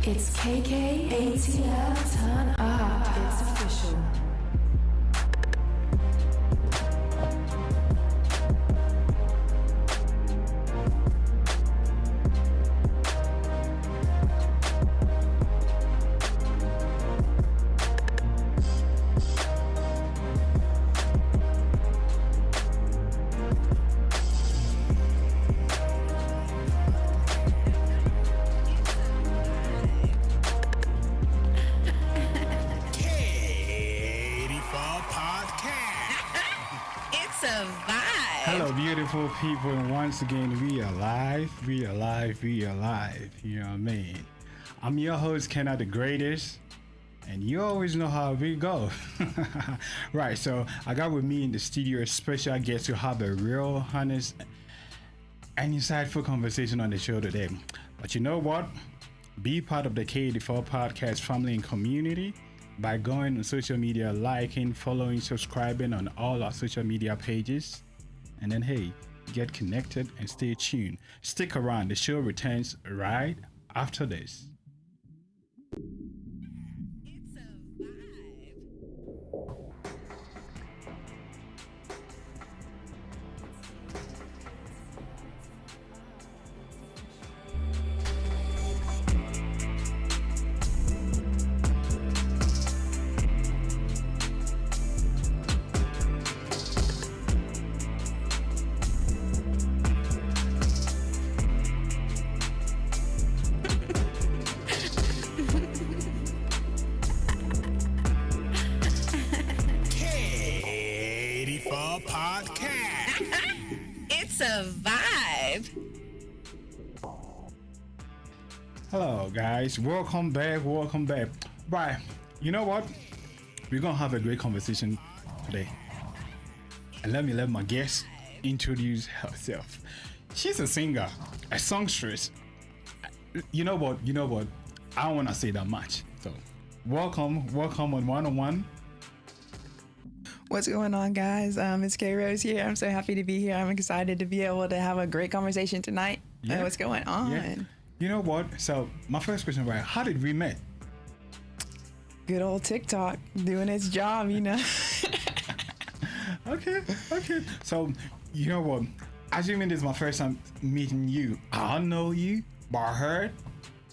It's KK84, turn up, it's official. Hello, beautiful people, and once again, we are live. You know what I mean? I'm your host, Kenna the Greatest, and you always know how we go. Right, so I got with me in the studio a special guest to have a real, honest, and insightful conversation on the show today. But you know what? Be part of the K84 podcast family and community by going on social media, liking, following, subscribing on all our social media pages. And then, hey, get connected and stay tuned. Stick around. The show returns right after this. It's a vibe. K84 podcast. It's a vibe. Hello, guys. Welcome back. Right. You know what? We're going to have a great conversation today. And let my guest introduce herself. She's a singer, a songstress. You know what? I don't want to say that much. So, welcome on one-on-one. What's going on, guys? It's KROSE here. I'm so happy to be here. I'm excited to be able to have a great conversation tonight. Yeah. What's going on? Yeah. You know what? So my first question, right? How did we meet? Good old TikTok doing its job, you know. Okay. So you know what? Assuming this is my first time meeting you, I know you, but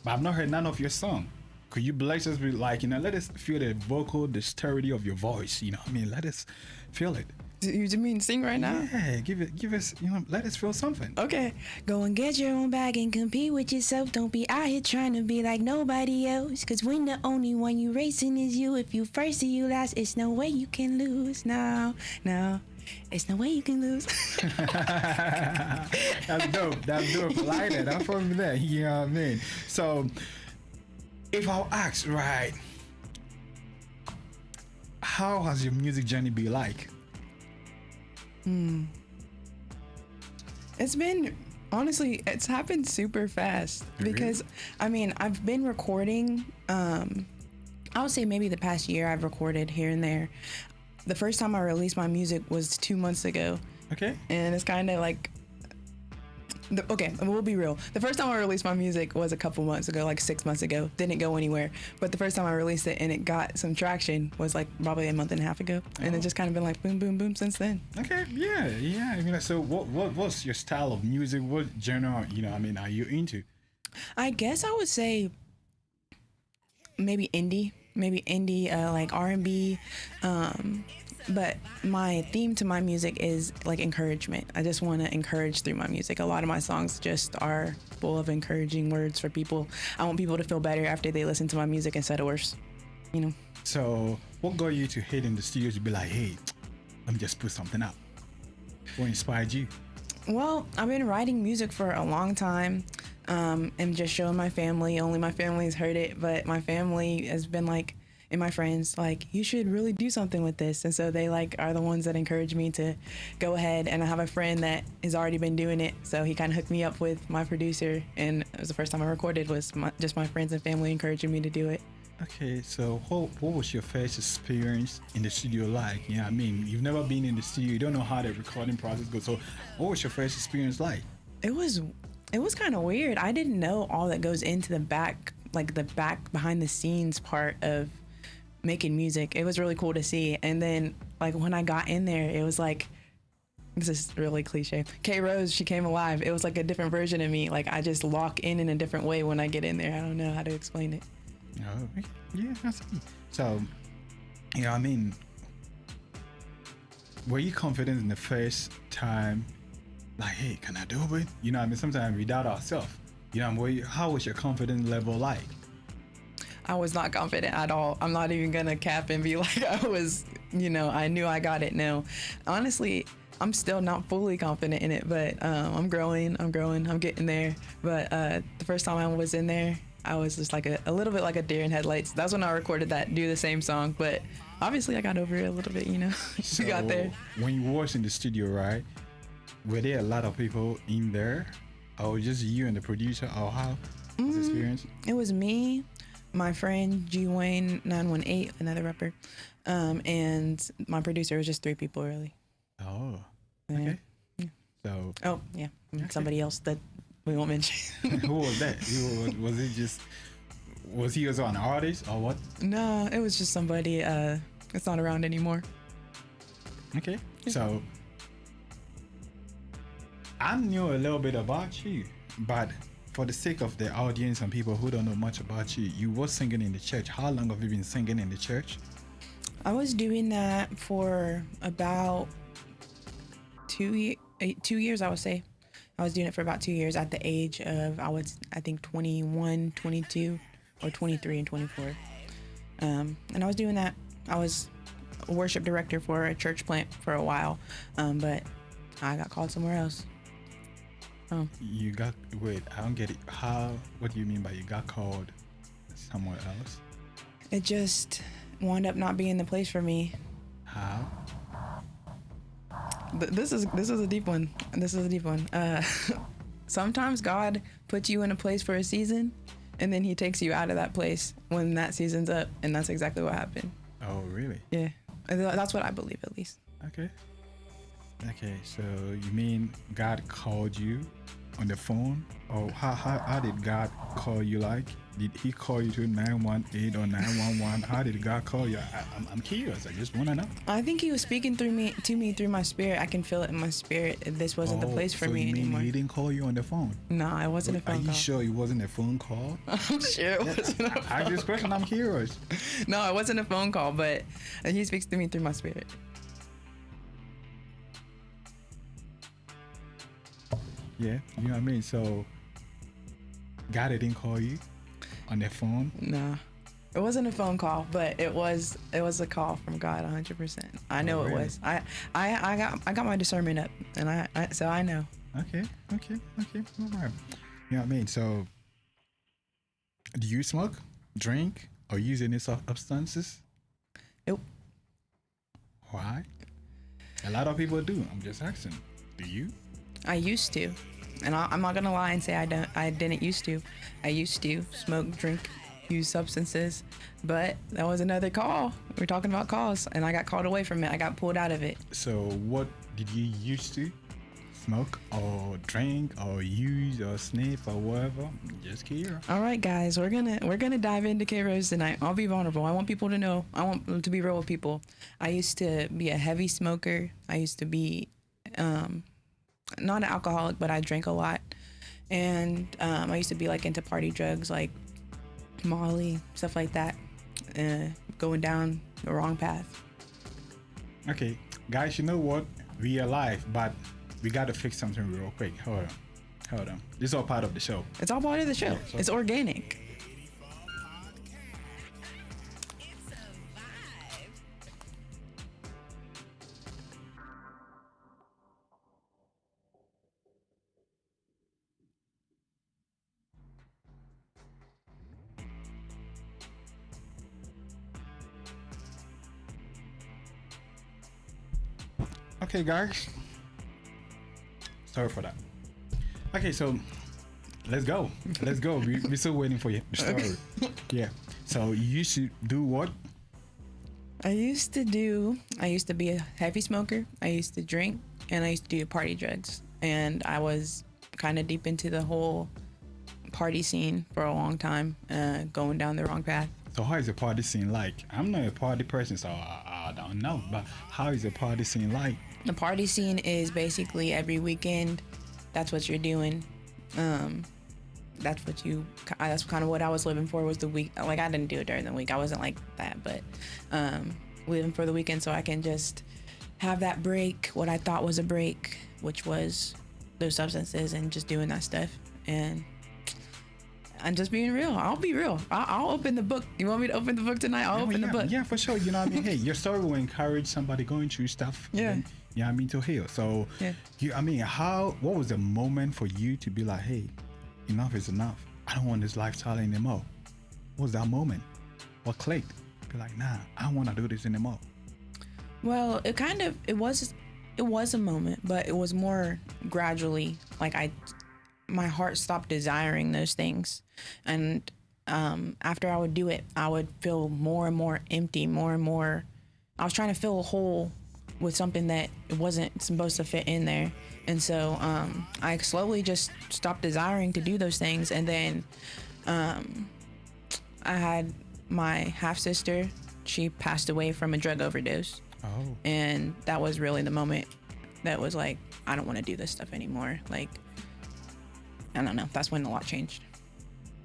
I've not heard none of your song. Could you bless us with, like, let us feel the vocal, the sturdy of your voice, let us feel it. Do you mean sing right now? Yeah, give us, let us feel something. Okay. Go and get your own bag and compete with yourself. Don't be out here trying to be like nobody else. Cause when the only one you racing is you, if you first or you last, it's no way you can lose. No. It's no way you can lose. That's dope. I like that. I'm from there. You know what I mean? So, if I'll ask, right, how has your music journey been like? It's been, honestly, it's happened super fast because, Really? I've been recording, I would say maybe the past year I've recorded here and there. The first time I released my music was 2 months ago. Okay. And it's kind of like, we'll be real. The first time I released my music was a couple months ago, like 6 months ago. Didn't go anywhere. But the first time I released it and it got some traction was like probably a month and a half ago. And it's just kind of been like boom, boom, boom since then. Okay. Yeah. So what's your style of music? What genre, are you into? I guess I would say maybe indie, like R&B. But my theme to my music is like encouragement. I just want to encourage through my music. A lot of my songs just are full of encouraging words for people. I want people to feel better after they listen to my music instead of worse, So what got you to hit in the studio to be like, hey, let me just put something out? What inspired you? Well, I've been writing music for a long time. And just showing my family. Only my family has heard it, but my family has been like, and my friends, like, you should really do something with this. And so they are the ones that encourage me to go ahead. And I have a friend that has already been doing it. So he kind of hooked me up with my producer. And it was the first time I recorded was just my friends and family encouraging me to do it. Okay, so what was your first experience in the studio like? You know what I mean? You've never been in the studio. You don't know how the recording process goes. So what was your first experience like? It was kind of weird. I didn't know all that goes into the back like the behind the scenes part of making music. It was really cool to see. And then like when I got in there, it was like, this is really cliche. KROSE, she came alive. It was like a different version of me. Like I just lock in a different way when I get in there. I don't know how to explain it. Oh, yeah, I see. So, yeah, I mean, were you confident in the first time? Like, hey, can I do it? You know what I mean? Sometimes we doubt ourselves. You know, how was your confidence level like? I was not confident at all. I'm not even gonna cap and be like I was, I knew I got it. No, honestly, I'm still not fully confident in it, but I'm growing, I'm getting there. But the first time I was in there, I was just like a little bit like a deer in headlights. That's when I recorded that Do the Same song, but obviously I got over it a little bit, So we got there. When you was in the studio, right, were there a lot of people in there? Or just you and the producer, or how was the experience? It was me, my friend G Wayne 918, another rapper, and my producer. It was just 3 people really. Oh, Yeah. okay. So, Oh yeah, somebody else that we won't mention. who was that? Was he also an artist or what? No, it was just somebody that's not around anymore. Okay, so I knew a little bit about you, but for the sake of the audience and people who don't know much about you, you were singing in the church. How long have you been singing in the church? I was doing that for about 2 years, I would say. I was doing it for about 2 years at the age of, I think 21, 22, or 23 and 24. And I was doing that. I was a worship director for a church plant for a while, but I got called somewhere else. Wait, I don't get it. What do you mean by you got called somewhere else? It just wound up not being the place for me. How? This is a deep one. Sometimes God puts you in a place for a season, and then he takes you out of that place when that season's up, and that's exactly what happened. Oh, really? Yeah, that's what I believe, at least. Okay, so you mean God called you on the phone? Or how did God call you? Like, did he call you to 918 or 911? How did God call you? I'm curious. I just want to know. I think he was speaking to me through my spirit. I can feel it in my spirit. This wasn't the place for me anymore. He didn't call you on the phone? No, it wasn't a phone call. Are you sure it wasn't a phone call? I'm sure it wasn't a phone I call. just question. I'm curious. No, it wasn't a phone call, but he speaks to me through my spirit. Yeah, you know what I mean? So, God didn't call you on the phone? No, it wasn't a phone call, but it was a call from God, 100%. I know it really? was. I got my discernment up, and so I know. Okay. All right. You know what I mean? So, do you smoke, drink, or use any substances? Nope. Why? A lot of people do. I'm just asking. Do you? I used to, and I'm not gonna lie and say I didn't used to. I used to smoke, drink, use substances, but that was another call. We're talking about calls, and I got called away from it. I got pulled out of it. So what did you used to smoke or drink or use or sniff or whatever? Just curious. All right, guys, we're gonna dive into KROSE tonight. I'll be vulnerable. I want people to know. I want to be real with people. I used to be a heavy smoker. I used to be not an alcoholic, but I drank a lot, and I used to be like into party drugs like Molly, stuff like that, going down the wrong path. Okay, guys, you know what? We are live, but we got to fix something real quick. Hold on. This is all part of the show. It's all part of the show. Yeah, so- It's organic. It's a vibe. Okay, guys. Sorry for that. Okay, so let's go. We're still waiting for you. The story. Yeah. So you used to do what? I used to be a heavy smoker. I used to drink, and I used to do party drugs. And I was kind of deep into the whole party scene for a long time, going down the wrong path. So how is the party scene like? I'm not a party person, so I don't know. But how is the party scene like? The party scene is basically every weekend. That's what you're doing. That's kind of what I was living for, was the week. Like, I didn't do it during the week. I wasn't like that, but living for the weekend so I can just have that break, what I thought was a break, which was those substances and just doing that stuff. And I'm just being real. I'll be real. I'll open the book. You want me to open the book tonight? I'll open the book. Yeah, for sure. You know what I mean? Hey, your story will encourage somebody going through stuff. Yeah. And, you know what I mean? To heal. So, Yeah. What was the moment for you to be like, hey, enough is enough. I don't want this lifestyle anymore. What was that moment? What clicked? Be like, nah, I don't want to do this anymore. Well, it was a moment, but it was more gradually. Like, my heart stopped desiring those things, and after I would do it, I would feel more and more empty, more and more. I was trying to fill a hole with something that it wasn't supposed to fit in there, and so I slowly just stopped desiring to do those things. And then I had my half sister. She passed away from a drug overdose. Oh. And that was really the moment that was like, I don't want to do this stuff anymore. Like, I don't know. That's when a lot changed.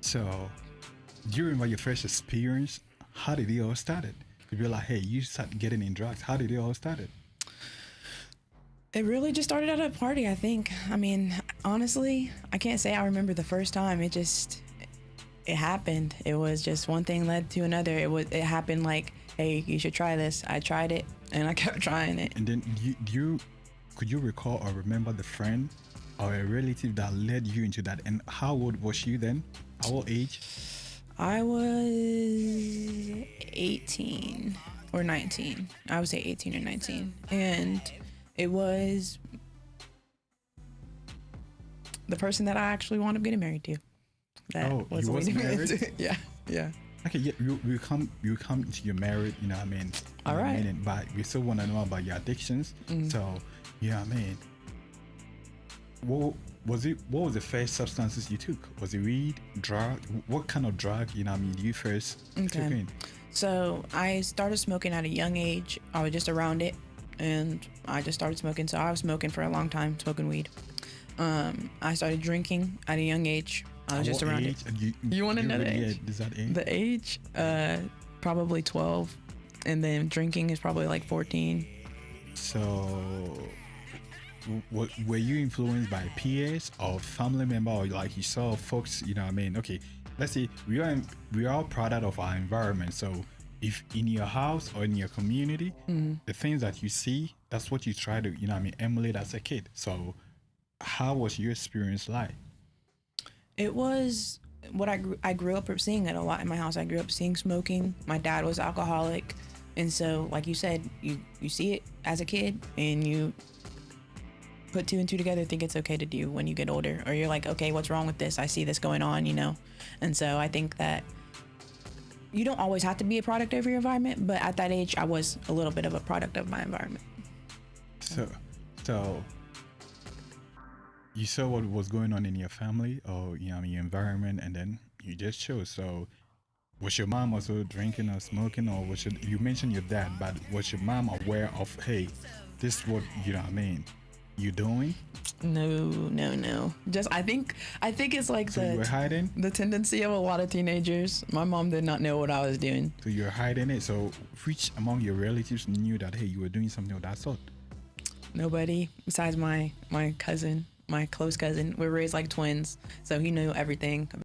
So, do you remember your first experience? How did it all started? To be like, hey, you start getting in drugs. How did it all started? It really just started at a party, I think. I mean, honestly, I can't say I remember the first time. It happened. It was just one thing led to another. It happened like, hey, you should try this. I tried it, and I kept trying it. And then could you recall or remember the friend or a relative that led you into that? And how old was you then? How old age? I was 18 or 19. I would say 18 or 19. And it was the person that I actually wound up getting married to. Oh, he was married? Yeah. Okay, yeah, you come to your married, you know what I mean? All right. But we still want to know about your addictions. So, you know what I mean? What was the first substances you took? Was it weed, drug? What kind of drug, you know what I mean, you first took in? So I started smoking at a young age. I was just around it, and I just started smoking. So I was smoking for a long time, smoking weed. I started drinking at a young age. I was just around it. You want to know the age? Is that age? The age? Probably 12. And then drinking is probably like 14. So, were you influenced by peers or family member, or like you saw folks, you know what I mean? Okay, let's see, we are all product of our environment. So if in your house or in your community, the things that you see, that's what you try to, you know what I mean, emulate as a kid. So how was your experience like? It was what I grew up seeing it a lot in my house. I grew up seeing smoking. My dad was alcoholic. And so, like you said, you see it as a kid and you put two and two together, think it's okay to do when you get older. Or you're like, okay, what's wrong with this? I see this going on, you know? And so I think that you don't always have to be a product of your environment, but at that age, I was a little bit of a product of my environment. So you saw what was going on in your family or, you know, your environment, and then you just chose. So was your mom also drinking or smoking, or you mentioned your dad, but was your mom aware of, hey, this is what, you know what I mean, you doing? No. Just I think it's like so you were hiding? The tendency of a lot of teenagers. My mom did not know what I was doing. So you're hiding it. So which among your relatives knew that, hey, you were doing something of that sort? Nobody besides my cousin, my close cousin. We're raised like twins, so he knew everything